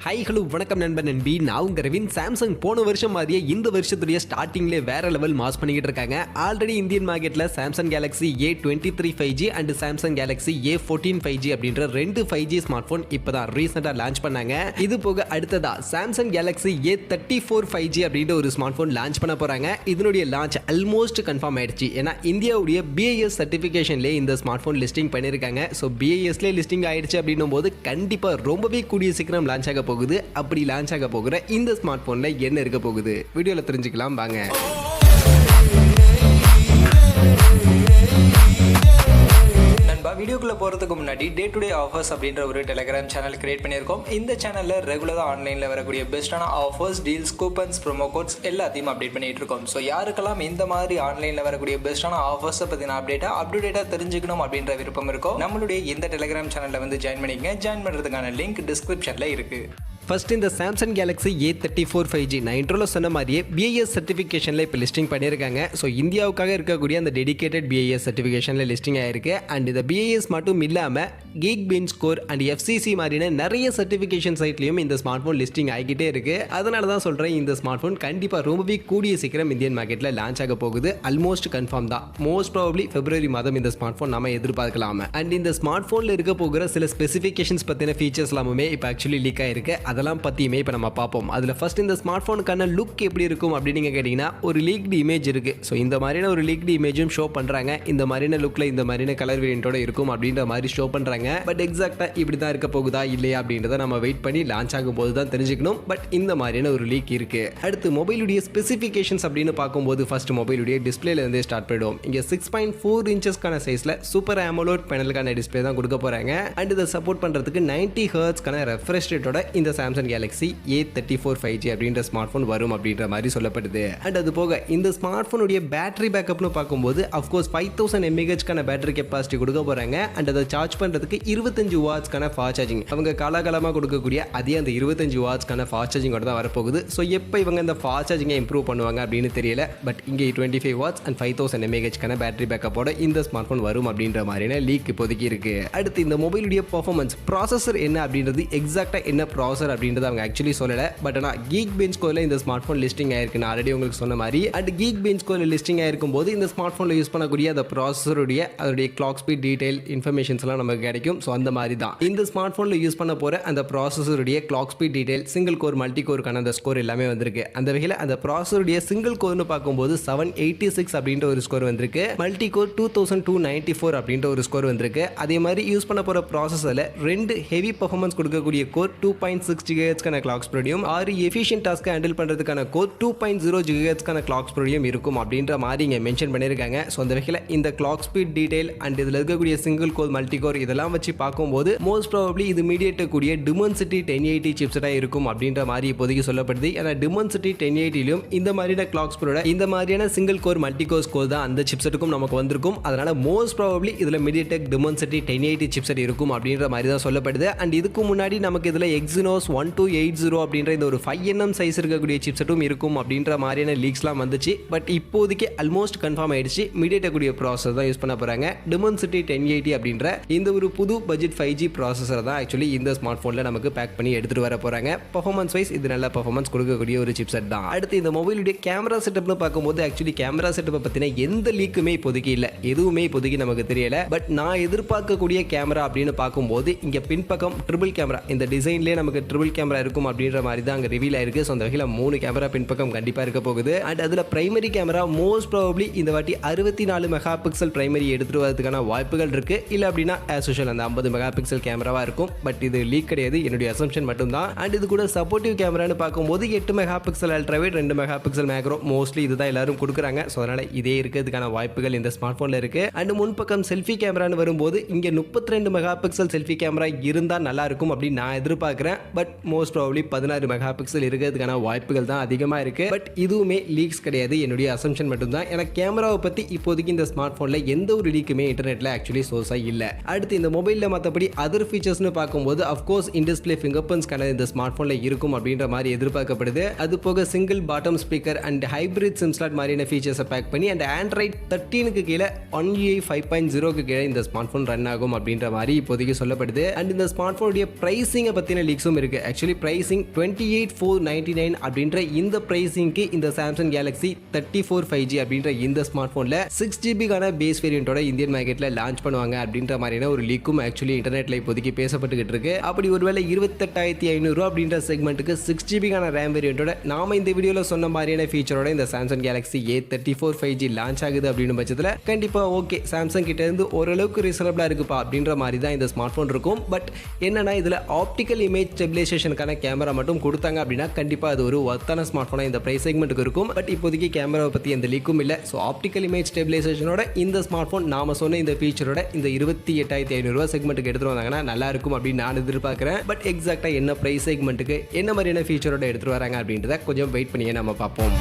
High hello வணக்கம் நண்பன் நண்பி. நான் உங்க ரவின். சாம்சங் போன வருஷம் மாதிரியே இந்த வருஷத்துடைய ஸ்டார்டிங்லேயே வேற லெவல் மாஸ் பண்ணிக்கிட்டு இருக்காங்க. ஆல்ரெடி இந்தியன் மார்க்கெட்டில் Samsung Galaxy A23 5G and Samsung Galaxy A14 5G அப்படின்ற ரெண்டு 5G ஸ்மார்ட் ஃபோன் இப்போ தான் ரீசெண்டாக லான்ச் பண்ணாங்க. இது போக அடுத்ததா சாம்சங் கேலக்ஸி A34 5G அப்படின்ற ஒரு ஸ்மார்ட் ஃபோன் லான்ச் பண்ண போறாங்க. இதனுடைய லான்ச் ஆல்மோஸ்ட் கன்ஃபார்ம் ஆயிடுச்சு. ஏன்னா இந்தியாவுடைய BIS சர்டிஃபிகேஷன்லேயே இந்த ஸ்மார்ட் ஃபோன் லிஸ்டிங் பண்ணியிருக்காங்க. ஸோ BISலேயே லிஸ்டிங் ஆயிடுச்சு அப்படின்னும் போது கண்டிப்பாக ரொம்பவே கூடிய சீக்கிரம் லான்ச் ஆக போகுது. அப்படி லான்ச் ஆக போகிற இந்த ஸ்மார்ட் போன்ல என்ன இருக்க போகுது வீடியோல தெரிஞ்சுக்கலாம் வாங்க. வீடியோக்குள்ள போறதுக்கு முன்னாடி டே டு டே ஆஃபர்ஸ் அப்படின்ற ஒரு டெலிகிராம் சேனல் கிரியேட் பண்ணியிருக்கோம். இந்த சேனல்ல ரெகுலரா ஆன்லைன்ல வரக்கூடிய பெஸ்டான offers, deals, coupons, promo quotes எல்லாத்தையும் அப்டேட் பண்ணிட்டு இருக்கோம். ஸோ யாருக்கெல்லாம் இந்த மாதிரி ஆன்லைன்ல வரக்கூடிய பெஸ்டான ஆஃபர்ஸ் பத்தின அப்டேட்டா தெரிஞ்சுக்கணும் அப்படின்ற விருப்பம் இருக்கும், நம்மளுடைய இந்த டெலிகிராம் சேனல்ல வந்து ஜாயின் பண்ணிக்கங்க. ஜாயின் பண்றதுக்கான லிங்க் டிஸ்கிரிப்ஷன்ல இருக்கு. ஃபர்ஸ்ட் இந்த சாம்சங் கேலக்ஸி A34 5G நான் இன்ட்ரோல சொன்ன மாதிரியே BIS சர்டிஃபிகேஷனில் இப்போ லிஸ்டிங் பண்ணியிருக்காங்க. ஸோ இந்தியாவுக்காக இருக்கக்கூடிய அந்த டெடிகேட்டட் BIS சர்டிஃபிகேஷனில் லிஸ்டிங் ஆயிருக்கு. அண்ட் இந்த BIS மட்டும் இல்லாமல் geek bench score and FCC மாதிரியான நிறைய சர்டிஃபிகேஷன் சைட்லையும் இந்த ஸ்மார்ட் ஃபோன் லிஸ்டிங் ஆகிக்கிட்டே இருக்கு. அதனால தான் சொல்கிறேன், இந்த ஸ்மார்ட் ஃபோன் கண்டிப்பாக ரொம்பவே கூடிய சீக்கிரம் இந்தியன் மார்க்கெட்டில் லான்ச் ஆக போகுது. ஆல்மோஸ்ட் கன்ஃபார்ம் தான். மோஸ்ட் ப்ராபப்லி February மாதம் இந்த ஸ்மார்ட் ஃபோன் நம்ம எதிர்பார்க்கலாம். அண்ட் இந்த ஸ்மார்ட் ஃபோனில் இருக்க போகிற சில ஸ்பெசிஃபிகேஷன்ஸ் பற்றின ஃபீச்சர்ஸ் எல்லாமே இப்போ ஆக்சுவலி லீக் ஆயிருக்கு. அதெல்லாம் பற்றியுமே இப்போ நம்ம பார்ப்போம். அதில் ஃபர்ஸ்ட் இந்த ஸ்மார்ட் ஃபோனுக்கான லுக் எப்படி இருக்கும் அப்படின்னு நீங்கள் கேட்டிங்கன்னா, ஒரு லீக்டு இமேஜ் இருக்குது. ஸோ இந்த மாதிரியான ஒரு லீக்டு இமேஜும் ஷோ பண்ணுறாங்க. இந்த மாதிரியான லுக்கில் இந்த மாதிரியான கலர் வேரியண்ட்டோட இருக்கும் அப்படின்ற மாதிரி ஷோ பண்ணுறாங்க. பட் எக்ஸாக்டாக இப்படி தான் இருக்க போகுதா இல்லையா அப்படின்றத நம்ம வெயிட் பண்ணி லான்ச் ஆகும் போது தான் தெரிஞ்சுக்கணும். பட் இந்த மாதிரியான ஒரு லீக் இருக்குது. அடுத்து மொபைலுடைய ஸ்பெசிஃபிகேஷன்ஸ் அப்படின்னு பார்க்கும்போது ஃபர்ஸ்ட் மொபைலுடைய டிஸ்பிளேலேருந்தே ஸ்டார்ட் பண்ணிடும். இங்கே 6.4 இன்ச்சஸ்க்கான சைஸில் சூப்பர் AMOLED பேனலுக்கான டிஸ்பிளே தான் கொடுக்க போகிறாங்க. அண்ட் இதை சப்போர்ட் பண்ணுறதுக்கு 90 ஹெர்ட்ஸ்க்கான ரெஃப்ரெஷ் ரேட்டோட இந்த சாம்சங் கேலக்ஸி A34 5G அப்படின்ற ஸ்மார்ட் ஃபோன் வரும் அப்படின்ற மாதிரி சொல்லப்படுது. அண்ட் அது போக இந்த ஸ்மார்ட் ஃபோனுடைய பேட்டரி பேக்கப்னு பார்க்கும்போது அஃப்கோர்ஸ் 5000 mAh பேட்டரி கெப்பாசிட்டி கொடுக்க போறாங்க. அண்ட் அதை சார்ஜ் பண்றதுக்கு 25 வாட்ஸ்க்கான ஃபாஸ்ட் சார்ஜிங் அவங்க காலகாலமாக கொடுக்கக்கூடிய அதே அந்த 25 வாட்ஸ்க்கான ஃபாஸ்ட் சார்ஜிங்கோட தான் வரப்போகுது. ஸோ எப்போ இவங்க இந்த ஃபாஸ்ட் சார்ஜிங்கை இம்ப்ரூவ் பண்ணுவாங்க அப்படின்னு தெரியல. பட் இங்கே 25 வாட்ஸ் அண்ட் 5000 mAh பேட்டரி பேக்கப்போட இந்த ஸ்மார்ட் ஃபோன் வரும் அப்படின்ற மாதிரியான லீக் இப்போதைக்கு இருக்கு. அடுத்து இந்த மொபைலுடைய பர்ஃபார்மன்ஸ், ப்ராசஸர் என்ன அப்படின்றது எக்ஸாக்டா என்ன ப்ராசஸர் அப்படின்றது அவங்க ஆக்சுவலி சொல்லல. பட் ஆனால் கீக் பெஞ்ச் ஸ்கோரில் இந்த ஸ்மார்ட் ஃபோன் லிஸ்டிங் ஆயிருக்கு. நான் ஆல்ரெடி உங்களுக்கு சொன்ன மாதிரி அண்ட் கீக் பெஞ்ச் ஸ்கோரில் லிஸ்டிங் ஆயிருக்கும் போது இந்த ஸ்மார்ட் ஃபோனில் யூஸ் பண்ணக்கூடிய அந்த ப்ராசஸருடைய அதோடைய கிளாக் ஸ்பீட் டீடைல் இன்ஃபர்மேஷன்ஸ் எல்லாம் நமக்கு கிடைக்கும். ஸோ அந்த மாதிரி தான் இந்த ஸ்மார்ட் ஃபோனில் யூஸ் பண்ண போகிற அந்த ப்ராசஸருடைய clock speed detail, single core, multi கோருக்கான அந்த ஸ்கோர் எல்லாமே வந்திருக்கு. அந்த வகையில் அந்த ப்ராசஸருடைய சிங்கிள் கோர்னு பார்க்கும்போது 786 அப்படின்ற ஒரு ஸ்கோர் வந்திருக்கு. மல்டி கோர் 2294 அப்படின்ற ஒரு ஸ்கோர் வந்திருக்கு. அதே மாதிரி யூஸ் பண்ண போகிற ப்ராசஸரில் ரெண்டு ஹெவி பர்ஃபார்மன்ஸ் கொடுக்கக்கூடிய கோர் 2.6 GHz கிளாக் ஸ்பீடையும் 6 எஃபிஷியன்ட் டாஸ்க்கை ஹேண்டில் பண்ணுறதுக்கான கோர் 2.0 GHz கிளாக் ஸ்பீடையும் இருக்கும் அப்படின்ற மாதிரி இங்கே மென்ஷன் பண்ணியிருக்காங்க. ஸோ அந்த வகையில் இந்த கிளாக் ஸ்பீட் டீடைல் அண்ட் இதில் இருக்கக்கூடிய சிங்கிள் கோர், மல்டி கோர் இதெல்லாம் வச்சு பார்க்கும்போது மோஸ்ட் ப்ராபப்லி இது மீடியாடெக் கூடிய Dimensity 1080 சிப்செட்டாக இருக்கும் அப்படின்ற மாதிரி இப்போதைக்கு சொல்லப்படுது. ஏன்னா Dimensity 1080லும் இந்த மாதிரியான கிளாக் ஸ்பீடோட இந்த மாதிரியான single core, multi core score தான் அந்த சிப்செட்டுக்கும் நமக்கு வந்திருக்கும். அதனால மோஸ்ட் ப்ராபப்லி இதில் மீடியாடெக் Dimensity 1080 சிப்செட் இருக்கும் அப்படின்ற மாதிரி தான் சொல்லப்படுது. அண்ட் இதுக்கு முன்னாடி நமக்கு இதில் Exynos 1280 அப்படின்ற இந்த ஒரு 5nm சைஸ் இருக்கக்கூடிய சிப்செட்டும் இருக்கும் அப்படின்ற மாதிரியான லீக்ஸ்லாம் வந்துச்சு. பட் இப்போதைக்கு ஆல்மோஸ்ட் கன்ஃபார்ம் ஆயிடுச்சு. மீடியாடெக் கூடிய ப்ராசஸர் தான் யூஸ் பண்ண போறாங்க. Dimensity 1080 அப்படின்ற இந்த ஒரு புது பட்ஜெட் 5G ப்ராசஸர் தான் ஆக்சுவலி இந்த ஸ்மார்ட் ஃபோனில் நமக்கு பேக் பண்ணி எடுத்துட்டு வர போறாங்க. பர்ஃபார்மன்ஸ் வைஸ் இது நல்ல பர்ஃபார்மன்ஸ் கொடுக்கக்கூடிய ஒரு சிப்செட் தான். அடுத்து இந்த மொபைலுடைய கேமரா செட்டப்னு பார்க்கும்போது ஆக்சுவலி கேமரா செட்டப்பை பற்றின எந்த லீக்குமே இப்போதைக்கு இல்லை. எதுவுமே இப்போதைக்கு நமக்கு தெரியல. பட் நான் எதிர்பார்க்கக்கூடிய கேமரா அப்படின்னு பார்க்கும்போது இங்கே பின்பக்கம் ட்ரிபிள் கேமரா, இந்த டிசைன்லேயே நமக்கு ட்ரிபிள் கேமரா இருக்கும் அப்படின்ற மாதிரி தான் அங்கே ரிவீல் ஆயிருக்கு. ஸோ அந்த வகையில் 3 கேமரா பின்பக்கம் கண்டிப்பாக இருக்க போகுது. அண்ட் அதில் பிரைமரி கேமரா மோஸ்ட் ப்ராபப்லி இந்த வாட்டி 64 மெகா பிக்சல் பிரைமரி எடுத்துட்டு வரதுக்கான வாய்ப்புகள் இருக்கு. இல்லை அப்படின்னா ஆஸ் யூஷுவல் அந்த 50 மெகா பிக்சல் கேமராவா இருக்கும். பட் இது லீக் கிடையாது, என்னுடைய அசம்ஷன் மட்டும் தான். அண்ட் இது கூட சப்போர்ட்டிவ் கேமரான்னு பார்க்கும்போது 8 mega pixel ultrawide, 2 mega pixel macro, mostly இதுதான் எல்லாரும் கொடுக்குறாங்க. ஸோ அதனால இதே இருக்கிறதுக்கான வாய்ப்புகள் இந்த ஸ்மார்ட் ஃபோனில் இருக்கு. அண்ட் முன்பக்கம் செல்ஃபி கேமரான்னு வரும்போது இங்கே 32 மெகா பிக்சல் செல்ஃபி கேமரா இருந்தால் நல்லா இருக்கும் அப்படின்னு நான் எதிர்பார்க்குறேன். But most probably 16 mega pixel இருக்கிறதுக்கான வாய்ப்புகள் தான் அதிகமாக இருக்கு. பட் இதுவுமே லீக்ஸ் கிடையாது, என்னுடைய அசம்ஷன் மட்டும் தான். எனக்கு கேமராவை பற்றி இப்போதைக்கு இந்த ஸ்மார்ட் ஃபோனில் எந்த ஒரு லீக்குமே இன்டர்நெட்டில் ஆக்சுவலி சோர்ஸாக இல்லை. அடுத்து இந்த மொபைலில் மற்றபடி அதர் ஃபீச்சர்ஸ்னு பார்க்கும்போது அஃப்கோர்ஸ் இன் டிஸ்பிளே ஃபிங்கர் பிரிண்ட்ஸ்க்கான இந்த ஸ்மார்ட் ஃபோனில் இருக்கும் அப்படின்ற மாதிரி எதிர்பார்க்கப்படுது. அது போக single bottom speaker and hybrid sim slot மாதிரியான ஃபீச்சர்ஸை பேக் பண்ணி அண்ட் ஆண்ட்ராய்ட் 13க்கு கீழே 1UI 5.0க்கு கீழே இந்த ஸ்மார்ட் ஃபோன் ரன் ஆகும் அப்படின்ற மாதிரி இப்போதைக்கு சொல்லப்படுது. அண்ட் இந்த ஸ்மார்ட் ஃபோனுடைய பிரைசிங்கை பற்றின லீக்ஸும் இருக்கு. இருக்கு. ஆக்சுவலி பிரைசிங் 28,499 அப்படின்ற இந்த பிரைசிங்க்கு இந்த சாம்சங் கேலக்ஸி 34 5G அப்படின்ற இந்த ஸ்மார்ட் போன்ல 6GB பேஸ் வேரியண்டோட இந்தியன் மார்க்கெட்ல லான்ச் பண்ணுவாங்க அப்படின்ற மாதிரியான ஒரு லீக்கும் ஆக்சுவலி இன்டர்நெட்ல இப்போதைக்கு பேசப்பட்டுக்கிட்டு இருக்கு. அப்படி ஒருவேளை 28,500 அப்படின்ற செக்மெண்ட்டுக்கு 6GB ரேம் வேரியண்டோட நாம இந்த வீடியோல சொன்ன மாதிரியான ஃபீச்சரோட இந்த Samsung Galaxy A34 5G launch ஆகுது அப்படின்னு பட்சத்தில் கண்டிப்பா ஓகே சாம்சங் கிட்ட இருந்து ஓரளவுக்கு ரீசனபிளா இருக்குப்பா அப்படின்ற மாதிரி தான் இந்த ஸ்மார்ட் போன் இருக்கும். பட் என்னன்னா இதுல ஆப்டிக்கல் இமேஜ் ஸ்டெபிலைசேஷனுக்கான கேமரா மட்டும் கொடுத்தாங்க அப்படின்னா கண்டிப்பா அது ஒரு ஒர்த்தான ஸ்மார்ட் போனா இந்த பிரைஸ் செக்மெண்ட்டுக்கு இருக்கும். பட் இப்போதைக்கு கேமராவை பத்தி எந்த லீக்கும் இல்லை. ஸோ ஆப்டிக்கல் இமேஜ் ஸ்டெபிலைசேஷனோட இந்த ஸ்மார்ட் போன் நாம சொன்ன இந்த ஃபீச்சரோட இந்த 28,500 செக்மெண்ட்டுக்கு எடுத்துட்டு வந்தாங்கன்னா நல்லா இருக்கும் அப்படின்னு நான் எதிர்பார்க்கிறேன். பட் எக்ஸாக்டா என்ன பிரைஸ் செக்மெண்ட்டுக்கு என்ன மாதிரியான ஃபீச்சரோட எடுத்துட்டு வராங்க அப்படின்றத கொஞ்சம் வெயிட் பண்ணியே நம்ம பார்ப்போம்.